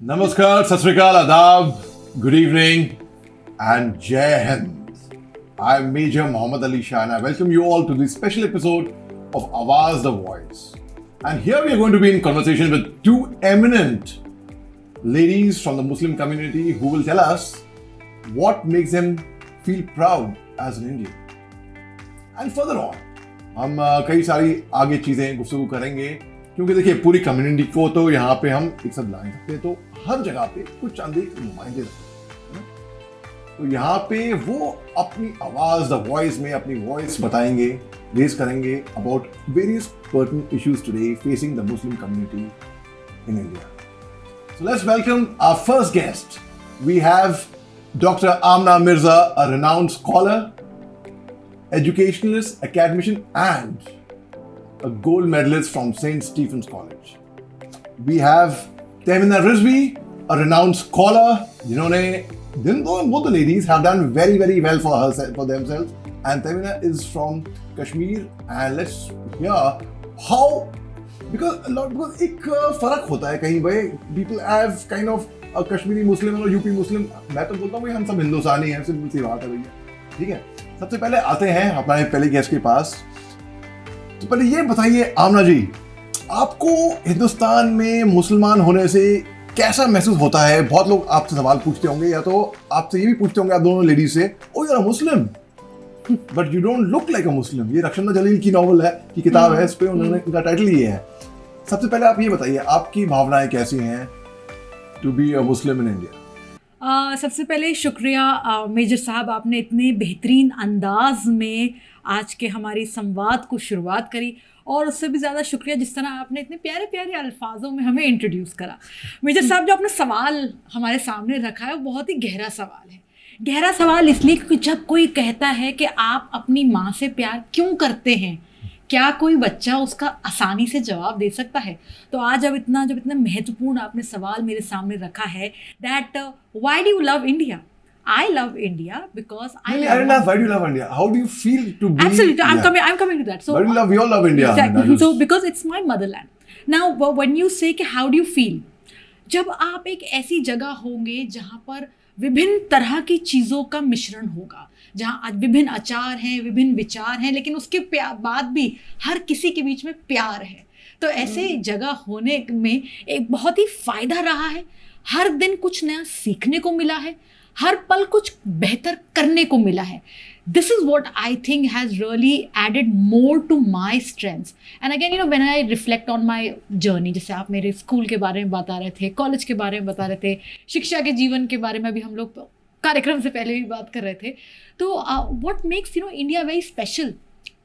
Namaskar, Sat Sri Akal, Adab, good evening, and Jai Hind. I'm Major Muhammad Ali Shah and I welcome you all to this special episode of Awaz the Voice. And here we are going to be in conversation with two eminent ladies from the Muslim community who will tell us what makes them feel proud as an Indian. And further on, हम कई सारी आगे चीज़ें गुफ्तगू करेंगे क्योंकि देखिए पूरी कम्युनिटी को तो यहाँ पे हम एक साथ ला नहीं सकते, तो हर जगह पे कुछ चंद एक नुमाइंदे रखते हैं। तो यहाँ पे वो अपनी आवाज़ द वॉइस में अपनी वॉइस बताएंगे, रेज करेंगे about various pertinent issues today facing the Muslim community in India. So let's welcome our first guest. We have Dr. Amna Mirza, a renowned scholar, educationalist, academician, and a gold medalist from St. Stephen's College. We have Temina Rizvi, a renowned scholar. Both the ladies have done very, very well for themselves. And Temina is from Kashmir. And let's hear how, because एक फर्क होता है कहीं भाई, people have kind of a Kashmiri Muslim और UP Muslim. मैं तो बोलता हूँ भाई हम सब हिंदुस्तानी हैं, सिंपल सी बात है भैया, ठीक है। सबसे पहले आते हैं हमारे पहले गेस्ट के पास। तो पहले ये बताइए आमना जी, आपको हिंदुस्तान में मुसलमान होने से कैसा महसूस होता है? बहुत लोग आपसे सवाल पूछते होंगे, या तो आपसे ये भी पूछते होंगे आप दोनों लेडीज से, oh you are Muslim but you don't look like a Muslim. ये रक्षना जलील की नॉवल है, की किताब है, इस पे उन्होंने उनका टाइटल ये है। सबसे पहले आप ये बताइए आपकी भावनाएं कैसी हैं to be a Muslim in India? सबसे पहले शुक्रिया मेजर साहब, आपने इतने बेहतरीन अंदाज में आज के हमारी संवाद को शुरुआत करी, और उससे भी ज़्यादा शुक्रिया जिस तरह आपने इतने प्यारे प्यारे अल्फाजों में हमें इंट्रोड्यूस करा। मेजर साहब, जो आपने सवाल हमारे सामने रखा है वो बहुत ही गहरा सवाल है। गहरा सवाल इसलिए क्योंकि जब कोई कहता है कि आप अपनी माँ से प्यार क्यों करते हैं, क्या कोई बच्चा उसका आसानी से जवाब दे सकता है? तो आज जब इतना महत्वपूर्ण आपने सवाल मेरे सामने रखा है, that why do you love India? I love India because I love. Why do you love India? How do you feel to be? Absolutely, I'm coming to that. So why do you love? We all love India. Exactly. So because it's my motherland. Now, when you say कि how do you feel? जब आप एक ऐसी जगह होंगे जहाँ पर विभिन्न तरह की चीज़ों का मिश्रण होगा, जहाँ विभिन्न आचार हैं, विभिन्न विचार हैं, लेकिन उसके बाद भी हर किसी के बीच में प्यार है, तो ऐसे जगह होने में एक बहुत ही फ़ायदा रहा है। हर दिन कुछ नया सीखने को मिला है, हर पल कुछ बेहतर करने को मिला है। This is what I think has really added more to my strengths. And again, when I reflect on my journey, जैसे आप मेरे स्कूल के बारे में बता रहे थे, कॉलेज के बारे में बता रहे थे, शिक्षा के जीवन के बारे में भी हम लोग कार्यक्रम से पहले भी बात कर रहे थे, तो what makes India very special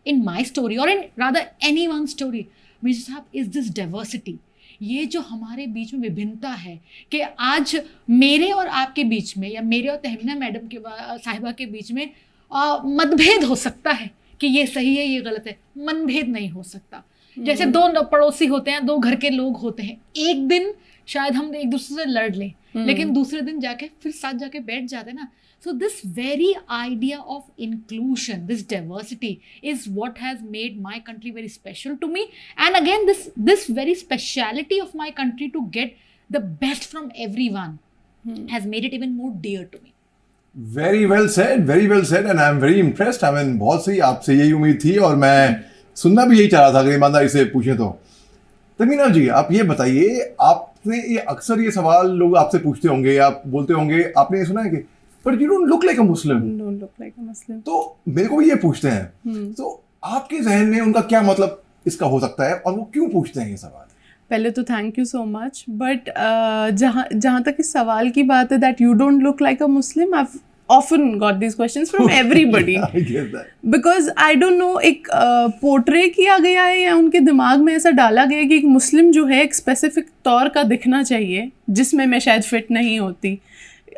in my story or in rather anyone's story, major साहब, is this diversity. ये जो हमारे बीच में विभिन्नता है कि आज मेरे और आपके बीच में, या मेरे और तहमीना मैडम के साहिबा के बीच में मतभेद हो सकता है कि ये सही है ये गलत है, मनभेद नहीं हो सकता। जैसे दो पड़ोसी होते हैं, दो घर के लोग होते हैं, एक दिन शायद हम एक दूसरे से लड़ लें, लेकिन दूसरे दिन जाके फिर साथ जाके बैठ जाते हैं ना। So this very idea of inclusion, this diversity is what has made my country very special to me. And again, this very speciality of my country to get the best from everyone has made it even more dear to me. Very well said, very well said, and I am very impressed. I mean, बहुत सही, आपसे यही उम्मीद थी और मैं सुनना भी यही चाह रहा था अगर ईमानदारी से पूछे तो। तमीना जी, आप ये बताइए, आपने ये अक्सर ये सवाल लोग आपसे पूछते होंगे, आप बोलते होंगे, आपने ये सुना है कि But you don't look like a Muslim. Don't look like a Muslim. तो मेरे को भी ये पूछते हैं, तो आपके जहन में उनका क्या मतलब इसका हो सकता है और वो क्यों पूछते हैं ये सवाल? पहले तो thank you so much, but जहाँ तक इस सवाल की बात है that you don't look like a Muslim, I've often got these questions from everybody. I get that. Because I don't know, एक पोर्ट्रे किया गया है या उनके दिमाग में ऐसा डाला गया है कि एक मुस्लिम जो है एक स्पेसिफिक तौर का दिखना चाहिए, जिसमें मैं शायद फिट नहीं होती।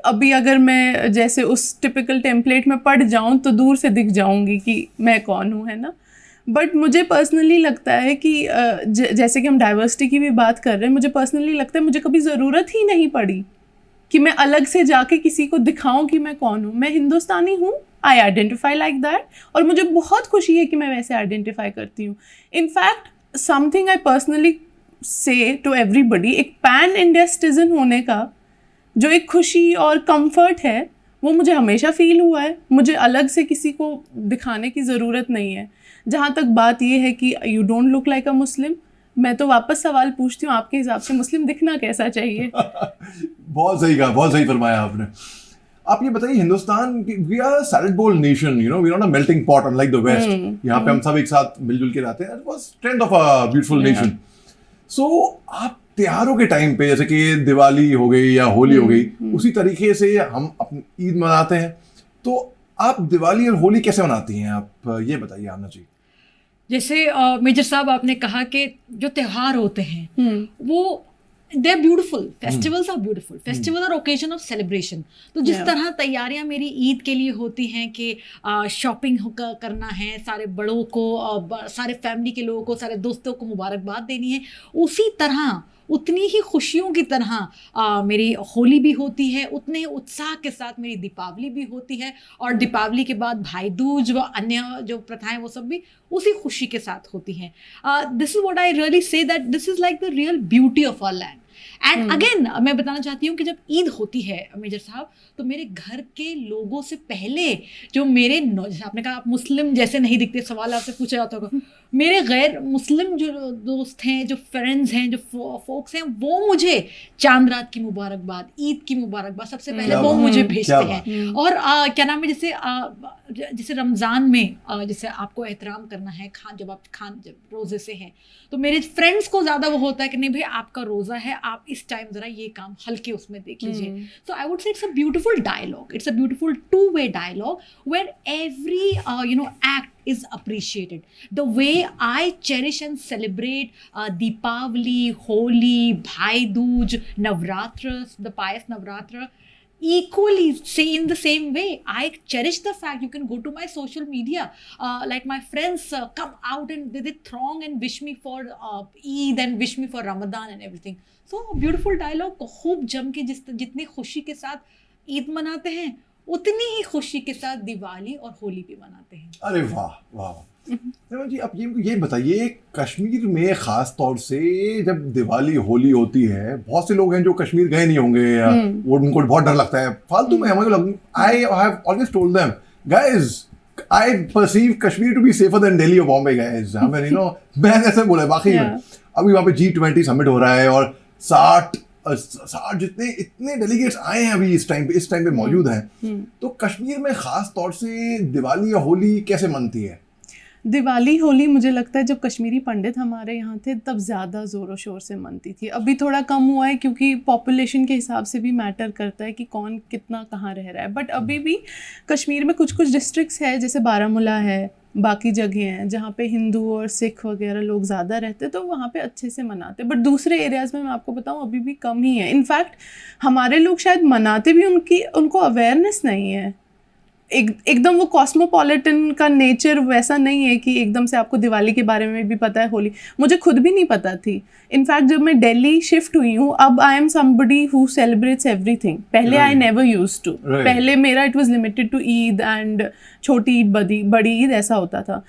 अभी अगर मैं जैसे उस टिपिकल टेम्पलेट में पड़ जाऊं तो दूर से दिख जाऊंगी कि मैं कौन हूं, है ना। बट मुझे पर्सनली लगता है कि जैसे कि हम डाइवर्सिटी की भी बात कर रहे हैं, मुझे पर्सनली लगता है मुझे कभी ज़रूरत ही नहीं पड़ी कि मैं अलग से जाके किसी को दिखाऊं कि मैं कौन हूँ। मैं हिंदुस्तानी हूँ, आई आइडेंटिफाई लाइक दैट, और मुझे बहुत खुशी है कि मैं वैसे आइडेंटिफाई करती हूँ। इनफैक्ट समथिंग आई पर्सनली से टू एवरीबडी, एक पैन इंडिया सिटीजन होने का जो एक खुशी और कंफर्ट है वो मुझे हमेशा फील हुआ है। मुझे अलग से किसी को दिखाने की ज़रूरत नहीं है। जहाँ तक बात ये है कि you don't look like a Muslim, मैं तो वापस सवाल पूछती हूँ, आपके हिसाब से मुस्लिम दिखना कैसा चाहिए? बहुत सही कहा, बहुत सही फरमाया आपने। आप ये बताइए, Hindustan, we are salad bowl nation, you know, we are not a melting pot unlike the west. यहाँ पे हम सब एक साथ मिलजुल के रहते हैं। It was strength of a beautiful nation. So आप त्योहारों के टाइम पे, जैसे कि दिवाली हो गई या होली हो गई, उसी तरीके से हम अपनी ईद मनाते हैं। तो आप दिवाली और होली कैसे मनाती हैं, आप ये बताइए आना जी। जैसे मेजर साहब आपने कहा कि जो त्यौहार होते हैं वो they are beautiful, festivals are beautiful, festival और ओकेजन ऑफ सेलिब्रेशन। तो जिस तरह तैयारियां मेरी ईद के लिए होती हैं कि शॉपिंग करना है, सारे बड़ों को, सारे फैमिली के लोगों को, सारे दोस्तों को मुबारकबाद देनी है, उसी तरह उतनी ही खुशियों की तरह मेरी होली भी होती है, उतने ही उत्साह के साथ मेरी दीपावली भी होती है, और दीपावली के बाद भाई दूज व अन्य जो प्रथाएं वो सब भी उसी खुशी के साथ होती हैं। This is what I really say that this is like the real beauty of our land. And again मैं बताना चाहती हूँ कि जब ईद होती है मेजर साहब, तो मेरे घर के लोगों से पहले जो मेरे, जैसे आपने कहा आप मुस्लिम जैसे नहीं दिखते, सवाल आपसे पूछा जाता होगा, मेरे गैर मुस्लिम जो दोस्त हैं, जो फ्रेंड्स हैं, जो फोक्स हैं, वो मुझे चांद रात की मुबारकबाद, ईद की मुबारकबाद सबसे पहले वो मुझे भेजते हैं। और क्या नाम है, जैसे रमज़ान में जैसे आपको एहतराम करना है, जब रोज़े से हैं, तो मेरे फ्रेंड्स को ज़्यादा वो होता है कि नहीं भाई आपका रोज़ा है, आप इस टाइम ज़रा ये काम हल्के उसमें देख लीजिए। So I would say it's a beautiful dialogue, it's a beautiful two-way dialogue where every act is appreciated. The way I cherish and celebrate Deepavali, Holi, Bhai Dooj, Navratras, the pious Navratra, equally say in the same way. I cherish the fact you can go to my social media, like my friends come out and they throng and wish me for Eid and wish me for Ramadan and everything. So beautiful dialogue, खूब जम के जितनी खुशी के साथ ईद मनाते हैं, उतनी ही खुशी के साथ दिवाली और होली भी मनाते हैं। अरे वाह वाह। जी आप ये बताइए, कश्मीर में ख़ास तौर से जब दिवाली होली होती है, बहुत से लोग हैं जो कश्मीर गए नहीं होंगे या वो उनको बहुत डर लगता है फालतू में। I have always told them, guys I perceive Kashmir to be safer than Delhi और बॉम्बे गाइस। आई मीन मैंने ऐसे बोला है वाकई में। अभी वहाँ पे G20 समिट हो रहा है और 60 जितने इतने डेलीगेट्स आए हैं अभी इस टाइम पे मौजूद हैं। तो कश्मीर में खास तौर से दिवाली या होली कैसे मनती है? दिवाली होली मुझे लगता है जब कश्मीरी पंडित हमारे यहाँ थे तब ज़्यादा ज़ोरों शोर से मनती थी। अभी थोड़ा कम हुआ है क्योंकि पॉपुलेशन के हिसाब से भी मैटर करता है कि कौन कितना कहाँ रह रहा है। बट अभी भी कश्मीर में कुछ डिस्ट्रिक्ट्स है, जैसे बारामूला है, बाकी जगह हैं जहाँ पे हिंदू और सिख वगैरह लोग ज़्यादा रहते, तो वहाँ पे अच्छे से मनाते। बट दूसरे एरियाज़ में मैं आपको बताऊँ अभी भी कम ही है। इनफैक्ट हमारे लोग शायद मनाते भी, उनको अवेयरनेस नहीं है। एकदम वो कॉस्मोपॉलिटन का नेचर वैसा नहीं है कि एकदम से आपको दिवाली के बारे में भी पता है, होली मुझे खुद भी नहीं पता थी। इनफैक्ट जब मैं दिल्ली शिफ्ट हुई हूँ, अब I am somebody who celebrates everything. पहले आई नेवर यूज्ड टू, पहले मेरा it was limited to Eid and छोटी ईद, बड़ी ईद, ऐसा होता था।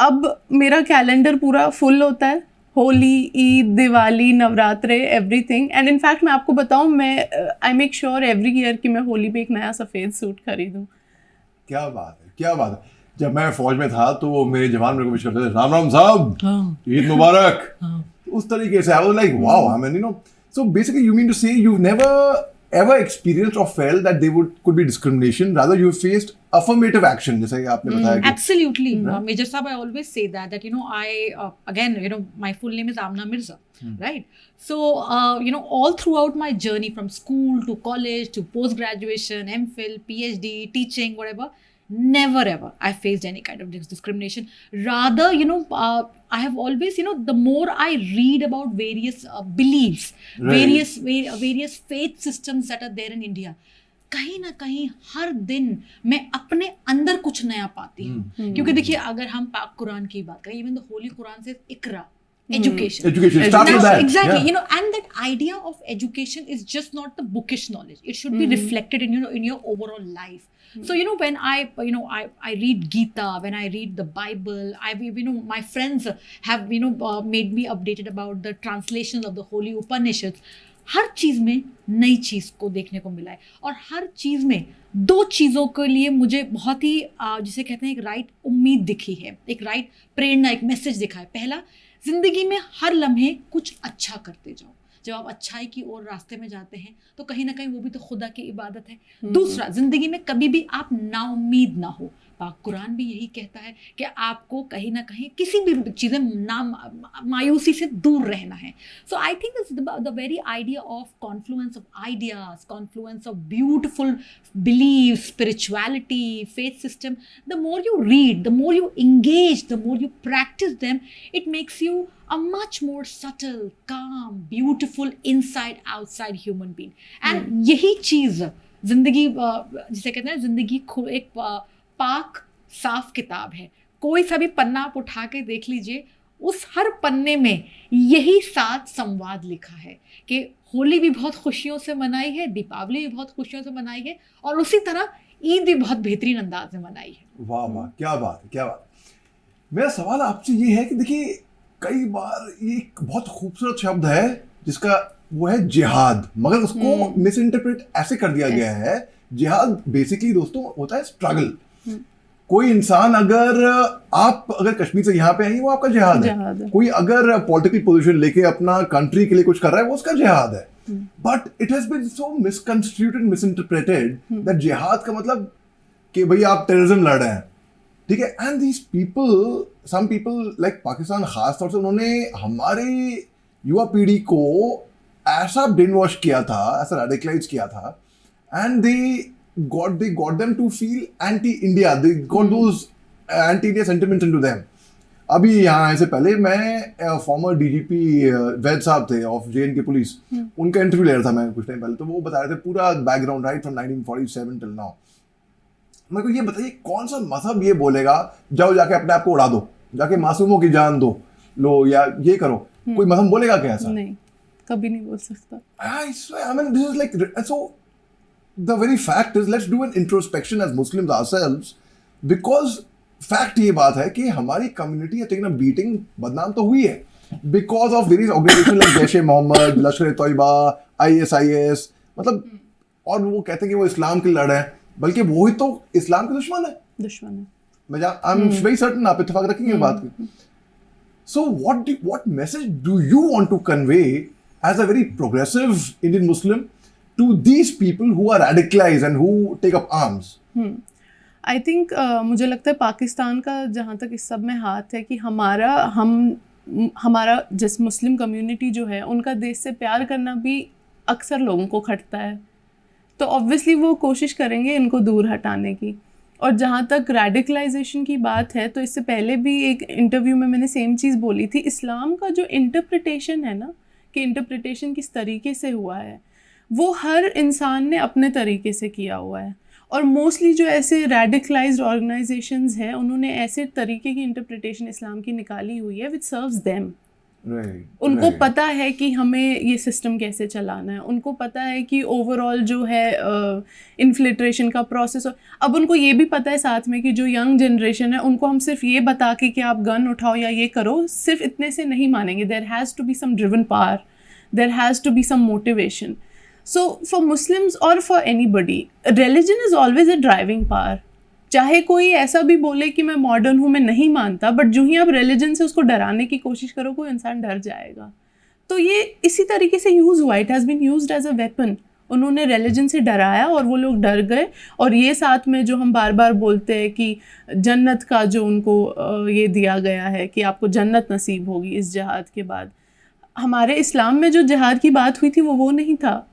अब मेरा कैलेंडर पूरा फुल होता है, होली, ईद, दिवाली, नवरात्रे, एवरीथिंग। एंड इनफैक्ट मैं आपको बताऊँ, मैं I make sure every year कि मैं होली पे एक नया सफ़ेद सूट खरीदूँ। क्या बात है, क्या बात है। जब मैं फौज में था तो मेरे जवान मेरे को विश करते थे, राम राम साहब, ईद मुबारक। उस तरीके से I was like wow, I mean so basically you mean to say you've never ever experienced or felt that there could be discrimination, rather you faced affirmative action, जैसे कि आपने बताया कि absolutely Major Saab, I always say that I again my full name is Amna Mirza, right? So all throughout my journey from school to college to post graduation, MPhil, PhD, teaching, whatever, never ever I faced any kind of discrimination. Rather, I have always, the more I read about various beliefs, right, various faith systems that are there in India, कहीं ना कहीं हर दिन मैं अपने अंदर कुछ नया पाती हूँ। क्योंकि देखिए, अगर हम पाक कुरान की बात करें, इवन द होली कुरान से इकरा, education. Education. Start with Now, that. exactly, Yeah. you know, and that idea of education is just not the bookish knowledge. It should be reflected in, you know, in your overall life. So, you know, when I read Gita, when I read the Bible, you know, my friends have, you know, made me updated about the translations of the holy Upanishads. हर चीज़ में नई चीज़ को देखने को मिला है, और हर चीज़ में दो चीज़ों के लिए मुझे बहुत ही जिसे कहते हैं एक राइट उम्मीद दिखी है, एक राइट प्रेरणा, एक मैसेज दिखा है। पहला, जिंदगी में हर लम्हे कुछ अच्छा करते जाओ। जब आप अच्छाई की ओर रास्ते में जाते हैं तो कहीं ना कहीं वो भी तो खुदा की इबादत है। दूसरा, जिंदगी में कभी भी आप नाउम्मीद ना हो। पाक कुरान भी यही कहता है कि आपको कहीं ना कहीं किसी भी चीज़ें मायूसी से दूर रहना है। So I think the very idea of confluence of ideas, confluence of beautiful believe, spirituality, faith system, the more you read, the more you engage, the more you practice them, it makes you a much more subtle, calm, beautiful inside outside human being. And यही चीज़ जिंदगी जिसे कहते हैं जिंदगी एक पाक साफ किताब है। कोई सा भी पन्ना आप उठा के देख लीजिए, उस हर पन्ने में यही 7 संवाद लिखा है कि होली भी बहुत खुशियों से मनाई है, दीपावली भी बहुत खुशियों से मनाई है, और उसी तरह ईद भी बहुत बेहतरीन अंदाज में मनाई है। वाह वाह, क्या बात है, क्या बात। मेरा सवाल आपसे ये है कि देखिए, कई बार ये एक बहुत खूबसूरत शब्द है जिसका वो है जिहाद, मगर उसको मिस इंटरप्रेट ऐसे कर दिया गया है। जिहाद बेसिकली दोस्तों होता है स्ट्रगल। कोई इंसान आप अगर कश्मीर से यहाँ पे आई, वो आपका जिहाद है। कोई अगर पॉलिटिकल पोजीशन लेके अपना कंट्री के लिए कुछ कर रहा है, वो उसका जिहाद है। But it has been so misconstrued and misinterpreted that जिहाद का मतलब कि भाई आप टेररिज्म लड़ रहे हैं, ठीक है। And these people, some people like Pakistan खास तौर से, उन्होंने हमारे युवा पीढ़ी को ऐसा ब्रेन वॉश किया था, ऐसा रेडिकलाइज किया था, and they got them to feel anti-India. They got those anti-India sentiments into them. अभी यहाँ आने से पहले मैं फॉर्मर डीजीपी वैद साहब थे ऑफ जे.एन.के पुलिस, उनका इंटरव्यू ले रहा था मैं कुछ टाइम पहले, तो वो बता रहे थे पूरा background right from 1947 till now. मेरे को ये बताइए, कौन सा मजहब ये बोलेगा जाओ जाके अपने आप को उड़ा दो, जाके मासूमों की जान दो लो, या ये करो? कोई मजहब बोलेगा क्या ऐसा? नहीं, कभी नहीं बोल सकता। I mean, this is like, so the very fact is, let's do an introspection as Muslims ourselves, because fact ये बात है कि हमारी कम्युनिटी है taken a beating, बदनाम तो हुई है because of various organizations like Jaish A Mohammad, Lashkar A Taiba, ISIS, मतलब, और वो कहते हैं कि वो इस्लाम के लिए लड़ रहे हैं, बल्कि वो ही तो इस्लाम के दुश्मन है। I'm very certain आप इत्तेफाक रखेंगे बात की। So what message do you want to convey as a very progressive Indian Muslim to these people who are radicalized and who take up arms? I think मुझे लगता है पाकिस्तान का जहाँ तक इस सब में हाथ है कि हमारा जिस मुस्लिम कम्युनिटी जो है, उनका देश से प्यार करना भी अक्सर लोगों को खटता है, तो ऑब्वियसली वो कोशिश करेंगे इनको दूर हटाने की। और जहाँ तक रेडिकलाइजेशन की बात है, तो इससे पहले भी एक इंटरव्यू में मैंने सेम चीज़ बोली थी। इस्लाम का जो इंटरप्रिटेशन है ना, कि इंटरप्रिटेशन किस तरीके से हुआ है, वो हर इंसान ने अपने तरीके से किया हुआ है। और मोस्टली जो ऐसे रेडिकलाइज्ड ऑर्गेनाइजेशंस हैं, उन्होंने ऐसे तरीके की इंटरप्रिटेशन इस्लाम की निकाली हुई है विच सर्व्स देम। उनको पता है कि हमें ये सिस्टम कैसे चलाना है, उनको पता है कि ओवरऑल जो है इन्फिल्ट्रेशन का प्रोसेस। अब उनको ये भी पता है साथ में कि जो यंग जनरेशन है, उनको हम सिर्फ ये बता के कि आप गन उठाओ या ये करो, सिर्फ इतने से नहीं मानेंगे। There has to be some driven power, there has to be some motivation. So for Muslims और for anybody, religion is always a driving power. चाहे कोई ऐसा भी बोले कि मैं मॉडर्न हूँ, मैं नहीं मानता, बट जो ही आप रिलीजन से उसको डराने की कोशिश करो, कोई इंसान डर जाएगा। तो ये इसी तरीके से यूज़ हुआ, it has been used as a weapon. उन्होंने रिलीजन से डराया और वो लोग डर गए। और ये साथ में जो हम बार बार बोलते हैं कि जन्नत का जो उनको ये दिया गया है कि आपको जन्नत नसीब होगी इस जिहाद के बाद, हमारे इस्लाम में जो जिहाद की बात हुई थी वो नहीं था।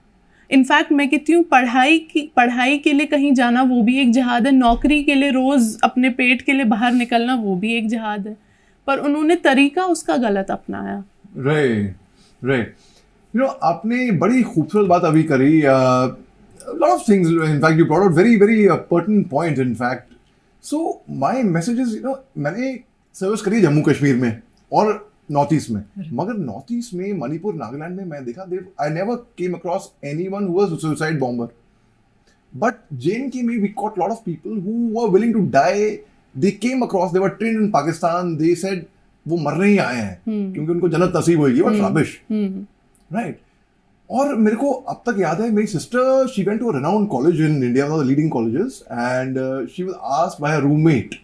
इनफैक्ट मैं कहती हूँ पढ़ाई के लिए कहीं जाना वो भी एक जिहाद है, नौकरी के लिए रोज़ अपने पेट के लिए बाहर निकलना वो भी एक जिहाद है, पर उन्होंने तरीका उसका गलत अपनाया। राइट यू नो, आपने बड़ी खूबसूरत बात अभी करी, lot of things, in fact you brought out very very pertinent points in fact. So my message is, you know, मैंने सर्विस करी जम्मू कश्मीर में, और नॉर्थ ईस्ट में, मगर नॉर्थ ईस्ट में मणिपुर नागालैंड में मैं देखा I never came across anyone who was suicide bomber, but JNK में we got lot of people who were willing to die, they came across, they were trained in Pakistan, they said वो मरने ही आए हैं क्योंकि उनको जन्नत नसीब होगी, बट रबिश, राइट। और मेरे को अब तक याद है, मेरी sister she went to a renowned college in India, one of the leading colleges, and she was asked by a roommate,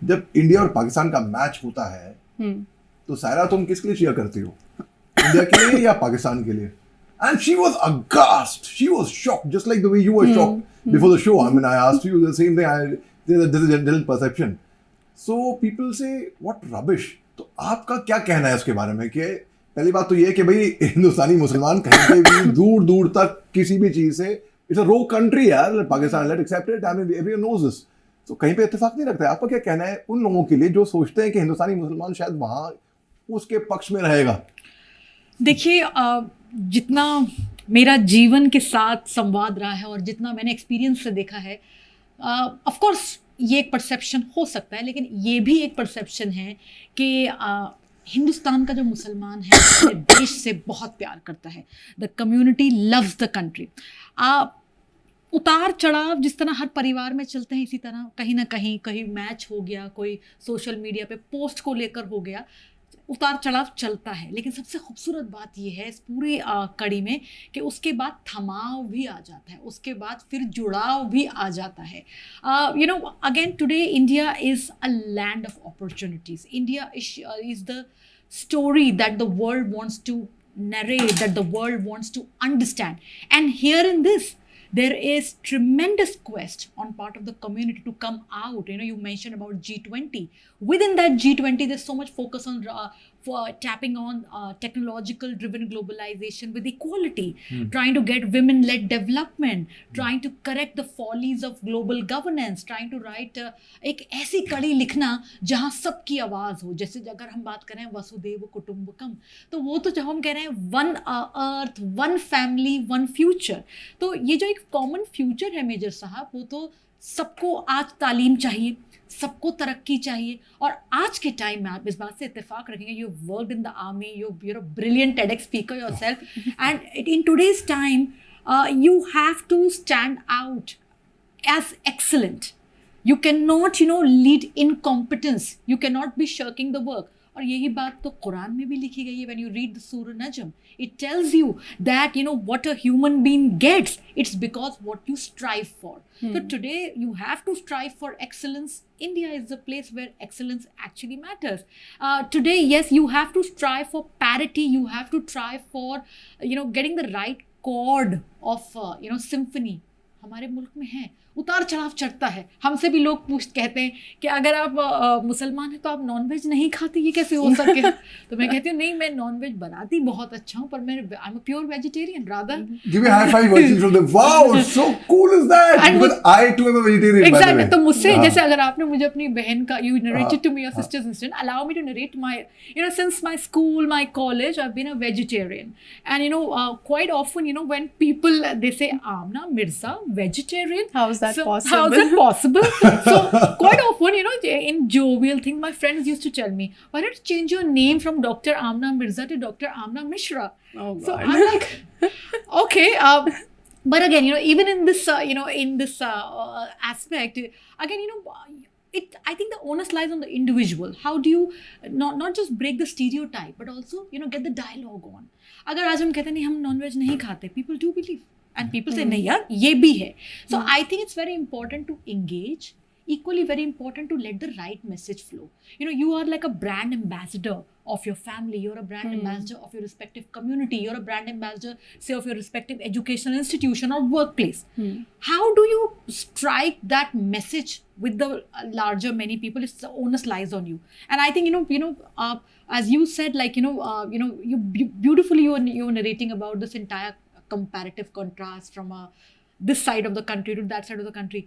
जब इंडिया और पाकिस्तान का मैच होता है तो सायरा तुम किसके लिए चीयर करती हो, इंडिया के लिए या पाकिस्तान के लिए? And she was aghast. She was shocked, just like the way you were shocked before the show. I mean, I asked you the same thing. There's a general perception. So people say, what rubbish. तो आपका क्या कहना है उसके बारे में? कि पहली बात तो ये है कि भाई हिंदुस्तानी मुसलमान कहीं पे भी दूर दूर तक किसी भी चीज से, इट्स अ रो कंट्री यार Pakistan, let accept it, I mean everyone knows this. तो कहीं पे इत्तेफाक नहीं रखता है। आपका क्या कहना है उन लोगों के लिए जो सोचते हैं कि हिंदुस्तानी मुसलमान शायद वहाँ उसके पक्ष में रहेगा? देखिए, जितना मेरा जीवन के साथ संवाद रहा है और जितना मैंने एक्सपीरियंस से देखा है, ऑफ कोर्स ये एक परसेप्शन हो सकता है, लेकिन ये भी एक परसेप्शन है कि हिंदुस्तान का जो मुसलमान है अपने देश से बहुत प्यार करता है। The community loves the country. उतार चढ़ाव जिस तरह हर परिवार में चलते हैं, इसी तरह कहीं ना कहीं मैच हो गया, कोई सोशल मीडिया पे पोस्ट को लेकर हो गया, उतार चढ़ाव चलता है। लेकिन सबसे खूबसूरत बात यह है इस पूरी कड़ी में कि उसके बाद थमाव भी आ जाता है, उसके बाद फिर जुड़ाव भी आ जाता है। Again today India is a land of opportunities. India is the story that the world wants to narrate, that the world wants to understand. And here in this, there is tremendous quest on part of the community to come out. You mentioned about G20. Within that G20, there's so much focus on for tapping on technological driven globalization with equality, trying to get women led development, trying to correct the follies of global governance, trying to write एक ऐसी कड़ी लिखना जहाँ सबकी आवाज़ हो। जैसे अगर हम बात करें वसुदेव कुटुंबकम, तो वो तो जब हम कह रहे हैं one earth, one family, one future, तो ये जो एक कॉमन फ्यूचर है मेजर साहब, वो तो सबको आज तालीम चाहिए, सबको तरक्की चाहिए। और आज के टाइम में आप इस बात से इत्तेफाक रखेंगे, you worked in the army, you're a brilliant TEDx speaker yourself, and in today's time you have to stand out as excellent. You cannot lead incompetence, you cannot be shirking the work. और यही बात तो कुरान में भी लिखी गई है। When you read the Surah Najm, it tells you that what a human being gets, it's because what you strive for. So today you have to strive for excellence. India is the place where excellence actually matters. Today, yes, you have to strive for parity. You have to strive for getting the right chord of symphony. हमारे मुल्क में है, उतार चढ़ाव चढ़ता है। हमसे भी लोग कहते हैं कि अगर आप मुसलमान हैं तो आप नॉनवेज नहीं खाते, ये कैसे हो सके? तो मैं कहती हूँ नहीं, मैं नॉनवेज बनाती बहुत अच्छा हूँ, पर मैं I am a pure vegetarian. Rather give me high five versus from the wow, so cool is that, because I too am a vegetarian. Exactly. तो मुझसे जैसे अगर आपने मुझे अपनी बहन का, you narrated to me your sister's incident, allow me to narrate my since my school, my college, I have been a vegetarian, and quite often when people they say Amna Mirza vegetarian, how is that possible? How is that possible? So quite often in jovial thing, my friends used to tell me, why don't you change your name from Dr. Amna Mirza to Dr. Amna Mishra? Oh God. So I'm like, okay, but again even in this aspect, again I think the onus lies on the individual. How do you not just break the stereotype, but also get the dialogue on. अगर आज हम कहते नहीं हम nonveg नहीं खाते, people do believe, and people say नहीं यार ये भी है. So I think it's very important to engage, equally very important to let the right message flow. You are like a brand ambassador of your family, you're a brand ambassador of your respective community, you're a brand ambassador, say, of your respective educational institution or workplace. How do you strike that message with the larger many people? It's the onus lies on you. And I think as you said, like you beautifully you were narrating about this entire comparative contrast from this side of the country to that side of the country.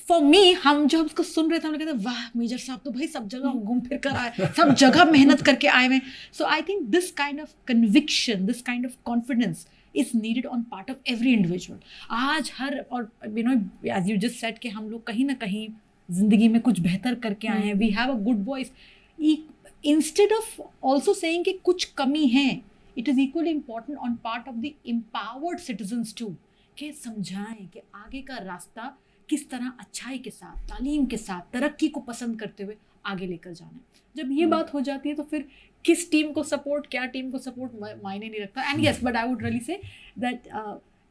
For me, हम जब उसको सुन रहे थे, हम लोग कहते वाह major साहब तो भाई सब जगह घूम फिर कर आए, सब जगह मेहनत करके आए हैं. So I think this kind of conviction, this kind of confidence is needed on part of every individual. आज हर और as you just said कि हम लोग कहीं ना कहीं जिंदगी में कुछ बेहतर करके आए हैं. We have a good voice. instead of also saying कि कुछ कमी है, it is equally important on part of the empowered citizens too कि समझाएं कि आगे का रास्ता किस तरह अच्छाई के साथ, तालीम के साथ, तरक्की को पसंद करते हुए आगे लेकर जाना है। जब ये बात हो जाती है तो फिर किस टीम को सपोर्ट, क्या टीम को सपोर्ट मायने नहीं रखता। And yes, but I would really say that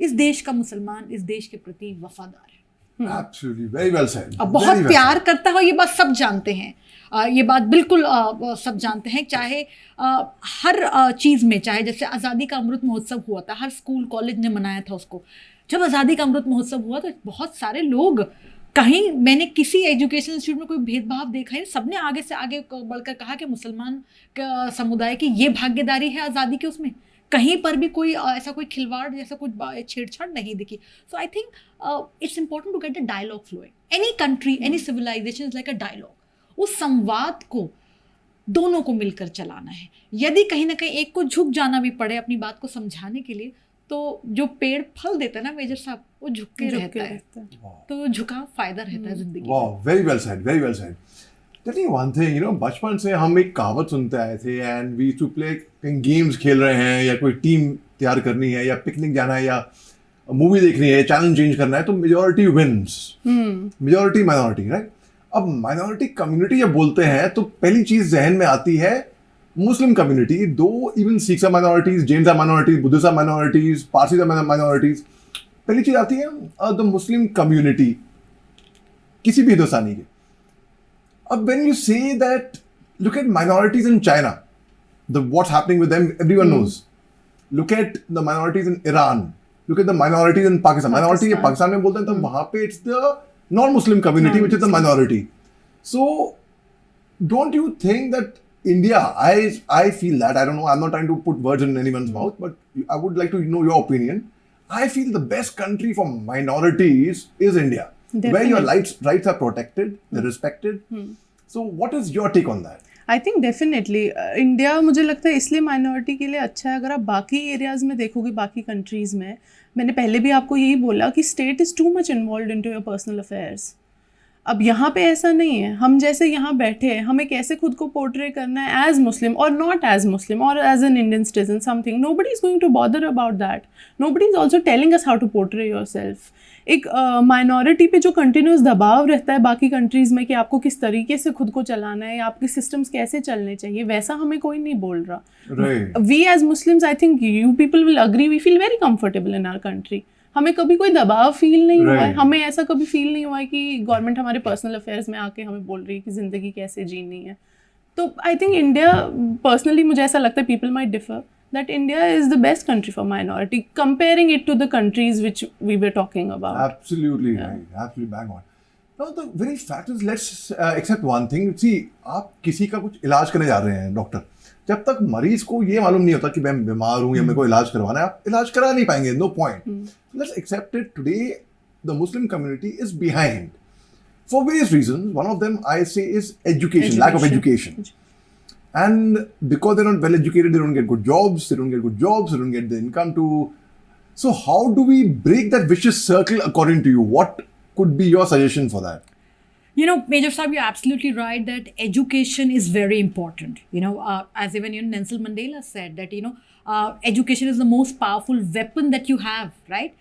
इस देश का मुसलमान इस देश के प्रति वफादार है। Absolutely, very well said. अब बहुत Very well प्यार said. करता है, ये बात सब जानते हैं। ये बात बिल्कुल सब जानते हैं। चाहे हर चीज़ में, चाहे जैसे आज़ादी का अमृत महोत्सव हुआ था, हर स्कूल कॉलेज ने मनाया था उसको। जब आज़ादी का अमृत महोत्सव हुआ तो बहुत सारे लोग, कहीं मैंने किसी एजुकेशन इंस्टीट्यूट में कोई भेदभाव देखा है, सबने आगे से आगे बढ़कर कहा कि मुसलमान समुदाय की ये भागीदारी है आज़ादी के उसमें। कहीं पर भी कोई ऐसा कोई खिलवाड़ जैसा कुछ छेड़छाड़ नहीं दिखी। So I think it's important to get the dialogue flowing. Any country, any civilization is like a dialogue. उस संवाद को दोनों को मिलकर चलाना है। यदि कहीं ना कहीं एक को झुक जाना भी पड़े अपनी बात को समझाने के लिए, तो जो पेड़ फल देता है ना मेजर साहब, वो झुक के रहता है। तो झुकाव फायदा रहता है जिंदगी में। Wow, very well said, very well said. Tell me one thing, you know, बचपन से हम एक कहावत सुनते आए थे and we used to play कहीं गेम्स खेल रहे हैं या कोई टीम तैयार करनी है या पिकनिक जाना है या मूवी देखनी है, चैनल चेंज करना है, तो majority wins, majority minority, right? अब माइनॉरिटी कम्युनिटी जब बोलते हैं तो पहली चीज जहन में आती है Muslim community. Though even Sikhs are minorities, Jains are minorities, Buddhists are minorities, Parsis are minorities. पहली चीज आती है द मुस्लिम कम्युनिटी किसी भी हिंदुस्तानी के। अब when you say that, look at minorities in China, what's happening with them, everyone knows. Look at the minorities in Iran. Look at the minorities in Pakistan. Minority ये पाकिस्तान में बोलते हैं तो वहाँ पे it's the non-Muslim community which is the minority. So don't you think that India, I feel that, I don't know, I'm not trying to put words in anyone's mouth, but I would like to know your opinion. I feel the best country for minorities is India. Where your rights are protected, they're respected. So what is your take on that? I think definitely India मुझे लगता है इसलिए minority के लिए अच्छा है। अगर आप बाकी एरियाज़ में देखोगे, बाकी कंट्रीज़ में, मैंने पहले भी आपको यही बोला कि state is too much involve into your personal affairs. अब यहाँ पे ऐसा नहीं है। हम जैसे यहाँ बैठे हैं, हमें कैसे खुद को पोर्ट्रे करना है एज मुस्लिम और नॉट एज मुस्लिम और as an Indian citizen, something nobody is going to bother about that. Nobody is also telling us how to portray yourself. एक माइनॉरिटी पे जो कंटिन्यूस दबाव रहता है बाकी कंट्रीज़ में कि आपको किस तरीके से खुद को चलाना है या आपके सिस्टम्स कैसे चलने चाहिए, वैसा हमें कोई नहीं बोल रहा। We as Muslims, I think you people will agree, we feel very comfortable in our country. हमें कभी कोई दबाव फील नहीं हुआ है। हमें ऐसा कभी फील नहीं हुआ है कि गवर्नमेंट हमारे पर्सनल अफेयर्स में आके हमें बोल रही है कि ज़िंदगी कैसे जीनी है। तो आई थिंक इंडिया, पर्सनली मुझे ऐसा लगता है, people might differ, that India is the best country for minority, comparing it to the countries which we were talking about. Absolutely right, absolutely bang on. Now the very fact is, let's accept one thing. See, आप किसी का कुछ इलाज करने जा रहे हैं doctor, जब तक मरीज को ये मालूम नहीं होता कि मैं बीमार हूँ या मेरे को इलाज करवाना है, आप इलाज करा नहीं पाएंगे, no point. Let's accept it. Today the Muslim community is behind for various reasons. One of them I say is education. Lack of education. And because they're not well educated, they don't get good jobs, they don't get the income to. So how do we break that vicious circle according to you? What could be your suggestion for that? You know, Major Saab, you're absolutely right that education is very important. You know, as even Nelson Mandela said that, education is the most powerful weapon that you have, right?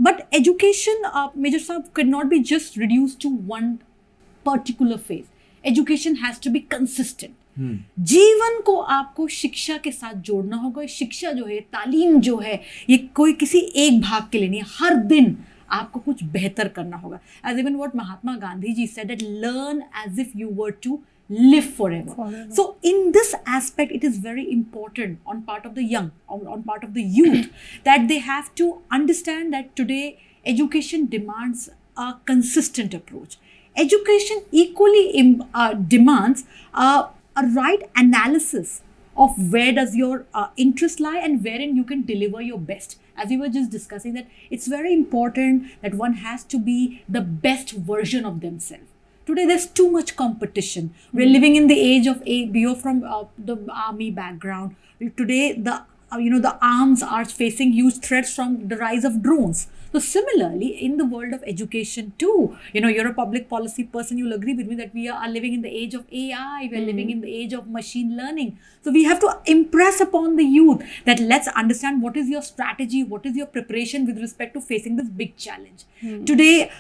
But education, Major Saab, could not be just reduced to one particular phase. Education has to be consistent. जीवन को आपको शिक्षा के साथ जोड़ना होगा। शिक्षा जो है, तालीम जो है, ये कोई किसी एक भाग के लिए नहीं है। हर दिन आपको कुछ बेहतर करना होगा। As even what Mahatma Gandhi ji said, that learn as if you were to live forever. So in this aspect, it is very important on part of the young, on part of the youth, that they have to understand that today education demands a consistent approach. Education equally demands a right analysis of where does your interest lie and wherein you can deliver your best. As we were just discussing, that it's very important that one has to be the best version of themselves. Today there's too much competition. We're living in the age of you're from the army background. Today the arms are facing huge threats from the rise of drones. So similarly, in the world of education too, you're a public policy person, you'll agree with me that we are living in the age of AI, we're living in the age of machine learning. So we have to impress upon the youth that let's understand what is your strategy, what is your preparation with respect to facing this big challenge. Today,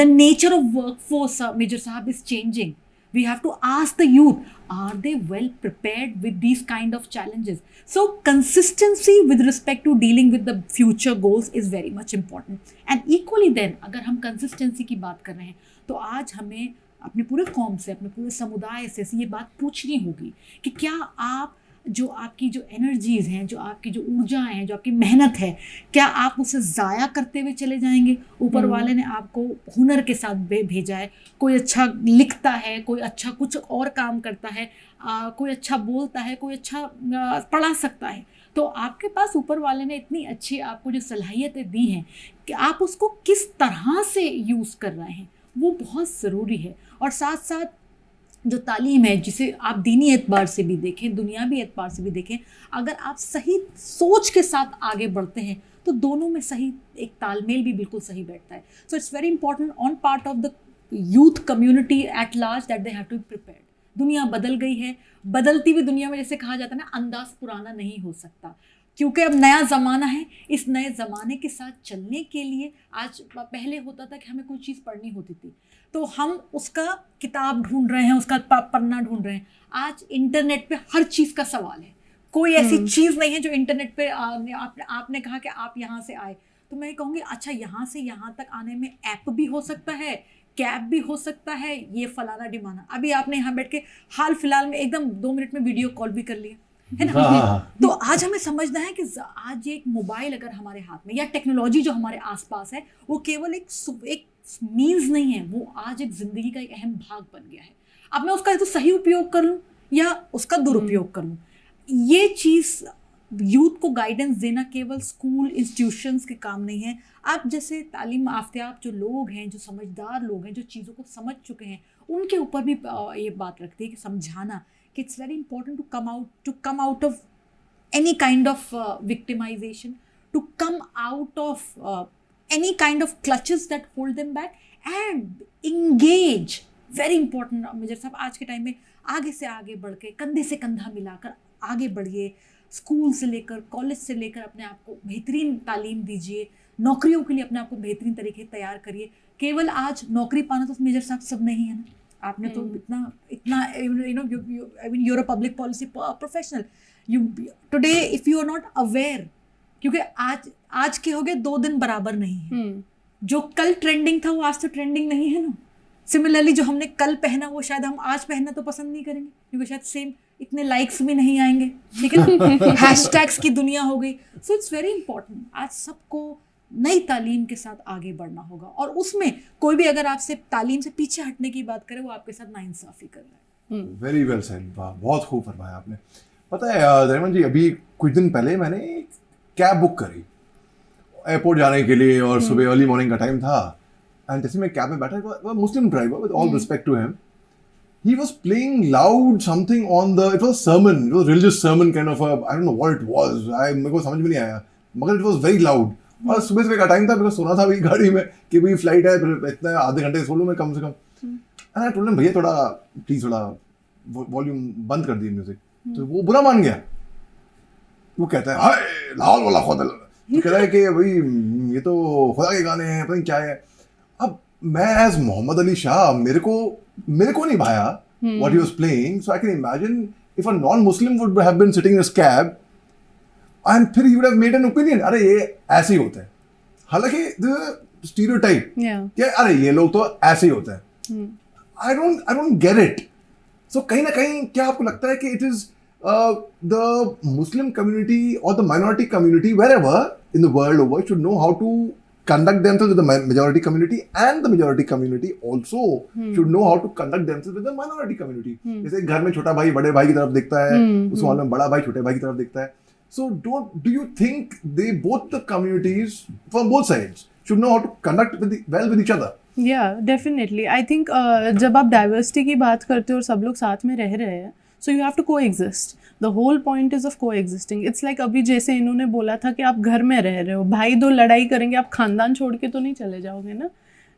the nature of workforce, Major Sahab, is changing. We have to ask the youth, are they well prepared with these kind of challenges? So consistency with respect to dealing with the future goals is very much important. And equally then, अगर हम consistency की बात कर रहे हैं, तो आज हमें अपने पूरे कौम से, अपने पूरे समुदाय से ये बात पूछनी होगी कि क्या आप जो आपकी जो एनर्जीज़ हैं, जो आपकी जो ऊर्जाएं हैं, जो आपकी मेहनत है, क्या आप उसे ज़ाया करते हुए चले जाएंगे? ऊपर वाले ने आपको हुनर के साथ भेजा है, कोई अच्छा लिखता है, कोई अच्छा कुछ और काम करता है, कोई अच्छा बोलता है, कोई अच्छा पढ़ा सकता है, तो आपके पास ऊपर वाले ने इतनी अच्छी आपको जो सलाहियतें दी हैं कि आप उसको किस तरह से यूज़ कर रहे हैं, वो बहुत ज़रूरी है। और साथ साथ जो तालीम है, जिसे आप दीनी एतबार से भी देखें, दुनियावी एतबार से भी देखें, अगर आप सही सोच के साथ आगे बढ़ते हैं तो दोनों में सही एक तालमेल भी बिल्कुल सही बैठता है। So it's very important on part of the youth community at large that they have to be prepared. दुनिया बदल गई है, बदलती हुई दुनिया में जैसे कहा जाता है ना, अंदाज पुराना नहीं हो सकता, क्योंकि अब नया ज़माना है। इस नए ज़माने के साथ चलने के लिए आज पहले होता था कि हमें कोई चीज़ पढ़नी होती थी तो हम उसका किताब ढूंढ रहे हैं, उसका पन्ना ढूंढ रहे हैं। आज इंटरनेट पे हर चीज़ का सवाल है, कोई ऐसी चीज़ नहीं है जो इंटरनेट पे आपने कहा कि आप यहाँ से आए तो मैं कहूँगी अच्छा यहाँ से यहाँ तक आने में ऐप भी हो सकता है, कैब भी हो सकता है, ये फलाना डिमाना। अभी आपने यहाँ बैठ के हाल फिलहाल में एकदम 2 मिनट में वीडियो कॉल भी कर लिया है ना। तो आज हमें समझना है कि आज ये एक मोबाइल अगर हमारे हाथ में या टेक्नोलॉजी जो हमारे आसपास है वो केवल एक मीन्स नहीं है, वो आज एक ज़िंदगी का एक अहम भाग बन गया है। अब मैं उसका तो सही उपयोग कर लूँ या उसका दुरुपयोग कर लूँ, ये चीज़ यूथ को गाइडेंस देना केवल स्कूल इंस्टीट्यूशंस के काम नहीं है। आप जैसे तालीम याफ्ता जो लोग हैं, जो समझदार लोग हैं, जो चीज़ों को समझ चुके हैं, उनके ऊपर भी ये बात रखती है कि समझाना कि it's very important to come out of any kind of victimisation, to come out of any kind of clutches that hold them back and engage. very important major साहब, आज के टाइम में आगे से आगे बढ़ के कंधे से कंधा मिलाकर आगे बढ़िए। स्कूल से लेकर कॉलेज से लेकर अपने आप को बेहतरीन तालीम दीजिए, नौकरियों के लिए अपने आप को बेहतरीन तरीके तैयार करिए। केवल आज नौकरी पाना तो मेजर साहब सब नहीं है ना, आपने तो इतना I mean you're a public policy professional, you today if you are not aware, क्योंकि आज के हो गए 2 दिन बराबर नहीं है। जो कल ट्रेंडिंग था वो आज तो ट्रेंडिंग नहीं है ना। सिमिलरली जो हमने कल पहना वो शायद हम आज पहनना तो पसंद नहीं करेंगे, क्योंकि शायद सेम इतने लाइक्स भी नहीं आएंगे, ठीक है ना। हैशटैग्स की दुनिया हो गई। सो इट्स वेरी इंपॉर्टेंट, आज सबको नई तालीम के साथ आगे बढ़ना होगा, और उसमें कोई भी अगर आपसे तालीम से पीछे हटने की बात करे वो आपके साथ नाइंसाफ़ी कर रहा है। वेरी वेल सेड, बहुत खूब फरमाया आपने। पता है दरिमन जी, अभी कुछ दिन पहले मैंने कैब बुक करी एयरपोर्ट जाने के लिए, और सुबह अर्ली मॉर्निंग का टाइम था, एंड जैसे मैं कैब में बैठा, Muslim driver, with all respect to him, he was playing loud something on the, it was a sermon, it was a religious sermon kind of a, I don't know what it was, मेरे को समझ में नहीं आया, मगर it was very loud। और सुबह का टाइम था, मेरे को सोना था भाई गाड़ी में कि भाई फ्लाइट है, फिर इतना आधे घंटे सो लूँ मैं कम से कम। एंड आई टोल्ड हिम, भैया थोड़ा प्लीज थोड़ा वॉल्यूम बंद कर दिए म्यूजिक। तो वो बुरा मान गया, वो कहता है हाय लाहौल वाला खुदा, तो कह रहा है कि भाई ये तो खुदा के गाने हैं, पता नहीं क्या है। अब मैं एज मोहम्मद अली शाह, मेरे को नहीं भाया what he was playing, so I can imagine if a non-Muslim would have been sitting in his cab and फिर he would have made an opinion, अरे ये ऐसे ही होता है। हालांकि the stereotype कि अरे ये लोग तो ऐसे ही होता है। I don't get it। So कहीं ना कहीं क्या आपको लगता है कि it is the Muslim community or the minority community wherever in the world over should know how to conduct themselves with the majority community, and the majority community also should know how to conduct themselves with the minority community। जैसे घर में छोटा भाई बड़े भाई की तरफ देखता है, उस माहौल में बड़ा भाई छोटे भाई की तरफ देखता है। So do you think they both the communities from both sides should know how to conduct well with each other? Yeah, definitely। I think जब आप डाइवर्सिटी की बात करते हो और सब लोग साथ में रह रहे हैं, So you have to coexist. The whole point is of coexisting. It's like अभी जैसे इन्होंने बोला था कि आप घर में रह रहे हो, भाई दो लड़ाई करेंगे, आप खानदान छोड़ के तो नहीं चले जाओगे ना.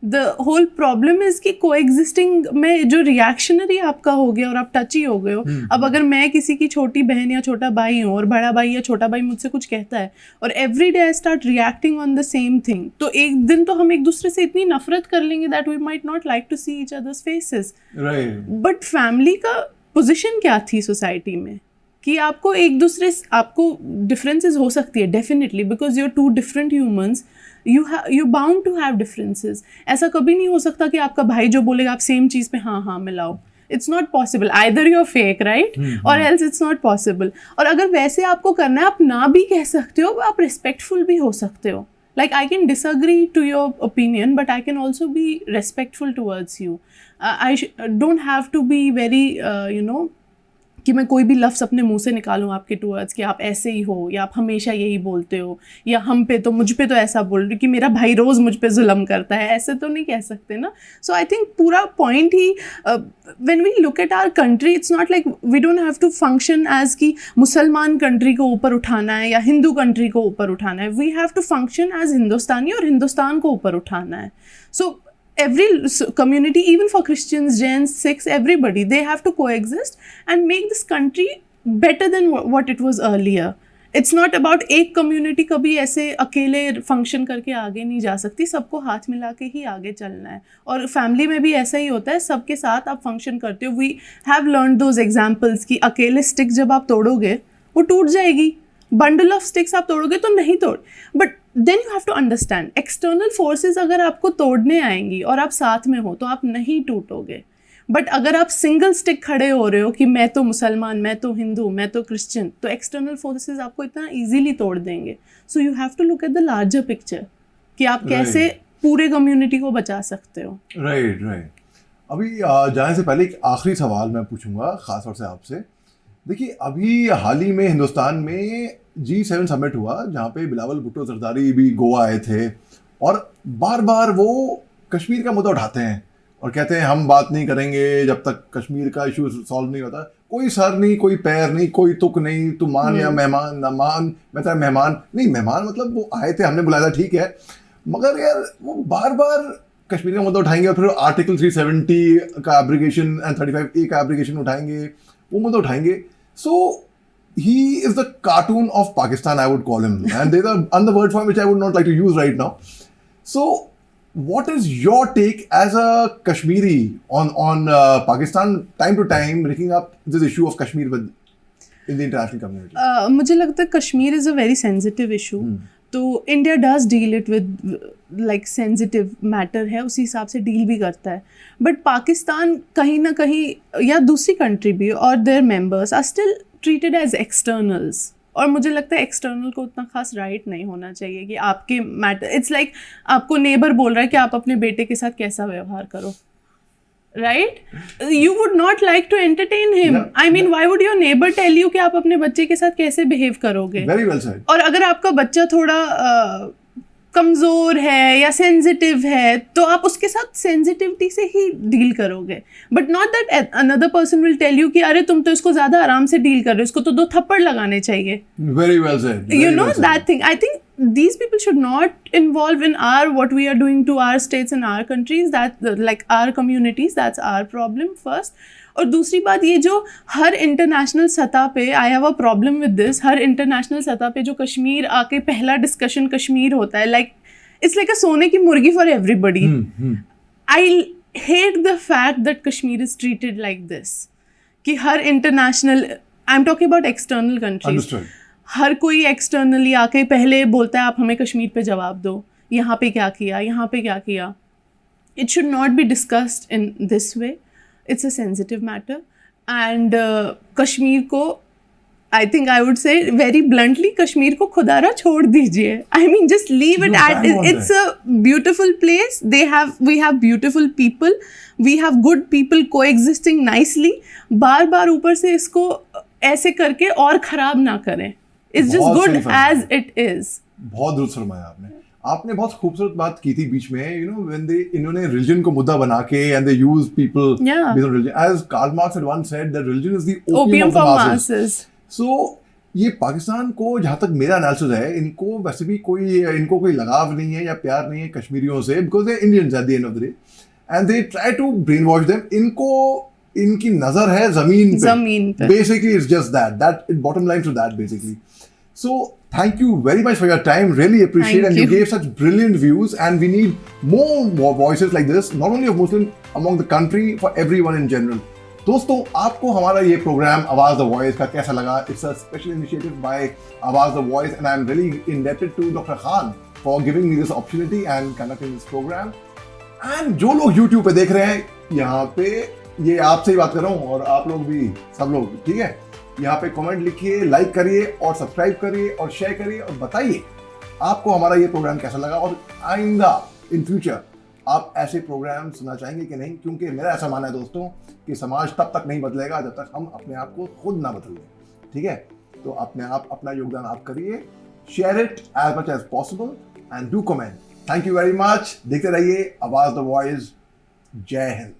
The whole problem is कि coexisting में जो reactionary आपका हो गया और आप टची हो गए हो. अब अगर मैं किसी की छोटी बहन या छोटा भाई हूँ और बड़ा भाई या छोटा भाई मुझसे कुछ कहता है और every day I start reacting on the same thing, तो एक दिन तो हम एक दूसरे से इतनी नफरत कर लेंगे that we might not like to see each other's faces. Right. But family का position क्या थी सोसाइटी में कि आपको एक दूसरे आपको डिफरेंसेस हो सकती है definitely because you are two different humans, you bound to have differences. ऐसा कभी नहीं हो सकता कि आपका भाई जो बोलेगा आप सेम चीज़ पे हाँ हाँ मिलाओ. It's not possible. Either you are fake right और एल्स इट्स नॉट पॉसिबल. और अगर वैसे आपको करना है आप ना भी कह सकते हो, आप रिस्पेक्टफुल भी हो सकते हो. Like I can disagree to your opinion, but I can also be respectful towards you. I don't have to be very, कि मैं कोई भी लफ्ज़ अपने मुंह से निकालूं आपके टूवर्ड्स कि आप ऐसे ही हो या आप हमेशा यही बोलते हो या मुझ पे तो ऐसा बोल रहे हो कि मेरा भाई रोज़ मुझ पे जुल्म करता है, ऐसे तो नहीं कह सकते ना. सो आई थिंक पूरा पॉइंट ही when we look at our country, it's not like we don't have to function as कि मुसलमान कंट्री को ऊपर उठाना है या हिंदू कंट्री को ऊपर उठाना है. We have to function as Hindustani और हिंदुस्तान को ऊपर उठाना है. सो every community, even for Christians, Jains, Sikhs, everybody, they have to coexist and make this country better than what it was earlier. It's not about एक community कभी ऐसे अकेले function करके आगे नहीं जा सकती, सबको हाथ मिला के ही आगे चलना है. और family में भी ऐसा ही होता है, सबके साथ आप function करते हो. We have learned those examples कि अकेले stick जब आप तोड़ोगे वो टूट जाएगी, bundle of sticks आप तोड़ोगे तो नहीं तोड़. But then you have to understand, external forces अगर आपको तोड़ने आएंगी और आप साथ में हो तो आप नहीं टूटोगे. बट अगर आप सिंगल स्टिक खड़े हो रहे हो कि मैं तो मुसलमान, मैं तो हिंदू, मैं तो क्रिश्चियन, तो एक्सटर्नल फोर्सेस आपको इतना इजीली तोड़ देंगे. So you have to look at the larger picture कि आप कैसे पूरे कम्युनिटी को बचा सकते हो. राइट. अभी जाने से पहले एक आखिरी सवाल मैं पूछूंगा खास तौर से आपसे. देखिए अभी हाल ही में हिंदुस्तान में G7 समिट हुआ जहाँ पे बिलावल भुट्टो जरदारी भी गोवा आए थे और बार बार वो कश्मीर का मुद्दा उठाते हैं और कहते हैं हम बात नहीं करेंगे जब तक कश्मीर का इशू सॉल्व नहीं होता. कोई सर नहीं, कोई पैर नहीं, कोई तुक नहीं, तू मान या मेहमान ना मान, मैं तेरा मेहमान नहीं. मेहमान मतलब वो आए थे, हमने बुलाया था, ठीक है, मगर यार वो बार बार कश्मीर का मुद्दा उठाएंगे और फिर आर्टिकल 370 का एब्रिगेशन एंड 35A का एब्रिगेशन उठाएंगे, वो मुद्दा उठाएंगे. So he is the cartoon of Pakistan, I would call him, and there's another word for him which I would not like to use right now. So what is your take as a Kashmiri on Pakistan time to time bringing up this issue of Kashmir in the international community? मुझे लगता है Kashmir is a very sensitive issue. तो India does deal it with like sensitive matter है, उसी हिसाब से deal भी करता है. बट पाकिस्तान कहीं ना कहीं या दूसरी कंट्री भी और their members are still treated as externals. और मुझे लगता है एक्सटर्नल को उतना खास राइट नहीं होना चाहिए कि आपके मैटर. इट्स लाइक आपको नेबर बोल रहा है कि आप अपने बेटे के साथ कैसा व्यवहार करो, right? You would not like to entertain him. Yeah. I mean, why would your neighbor tell you कि आप अपने बच्चे के साथ कैसे behave करोगे? Very well said. और अगर आपका बच्चा थोड़ा कमज़ोर है या सेंसिटिव है तो आप उसके साथ सेंसिटिविटी से ही डील करोगे. But not that another person will tell you कि अरे तुम तो इसको ज़्यादा आराम से डील कर रहे हो, इसको तो 2 थप्पड़ लगाने चाहिए. Very well said. You know that thing. I think these people should not involve in what we are doing to our states and our countries, that like our communities. That's our problem first. और दूसरी बात ये जो हर international सतह पे I have a problem with this, her international सतह पे जो कश्मीर आके पहला डिस्कशन कश्मीर होता है, लाइक इट्स लाइक अ सोने की मुर्गी for everybody. I hate the fact that Kashmir is treated like this कि हर international, I am talking about external countries, हर कोई एक्सटर्नली आके पहले बोलता है आप हमें कश्मीर पे जवाब दो, यहाँ पे क्या किया, यहाँ पे क्या किया. It should not be discussed in this way. It's a sensitive matter, and Kashmir को I think I would say very bluntly, Kashmir को खुदारा छोड़ दीजिए. I mean, just leave it at it's a beautiful place. We have beautiful people. We have good people coexisting nicely. बार ऊपर से इसको ऐसे करके और खराब ना करें. It's just good as it is. बहुत दुरुस्त फरमाया आपने. आपने बहुत खूबसूरत बात की थी बीच में, यू नो, व्हेन दे इन्होंने रिलीजन को मुद्दा बना के and they use people Yeah. Based on religion, as Karl Marx had once said that religion is the opium Opium of the for masses. masses. So ये पाकिस्तान को, जहाँ तक मेरा एनालिसिस है, इनको वैसे भी कोई लगाव नहीं है या प्यार नहीं है कश्मीरियों से, because they Indians at the end of the day and they try to brainwash them. इनकी नजर है जमीन पे. Basically it's just that it bottom line to that basically. So thank you very much for your time. Really appreciate, Thank and you you. gave such brilliant views, and we need more voices like this, not only of Muslims among the country, for everyone in general. दोस्तों, आपको हमारा ये programme आवाज the voice का कैसा लगा? It's a special initiative by Awaaz the voice and I am really indebted to doctor Khan for giving me this opportunity and conducting this programme. And जो लोग यूट्यूब पे देख रहे हैं, यहाँ पे ये आपसे ही बात कर रहा हूँ, और आप लोग भी, सब लोग, ठीक है, यहाँ पे कमेंट लिखिए, लाइक करिए और सब्सक्राइब करिए और शेयर करिए और बताइए आपको हमारा ये प्रोग्राम कैसा लगा, और आइंदा इन फ्यूचर आप ऐसे प्रोग्राम सुनना चाहेंगे कि नहीं, क्योंकि मेरा ऐसा मानना है दोस्तों कि समाज तब तक नहीं बदलेगा जब तक हम अपने आप को खुद ना बदल लें. ठीक है, तो अपना योगदान आप करिए. Share it as much as possible and do comment. Thank you very much. देखते रहिए आवाज द वॉइस. जय हिंद.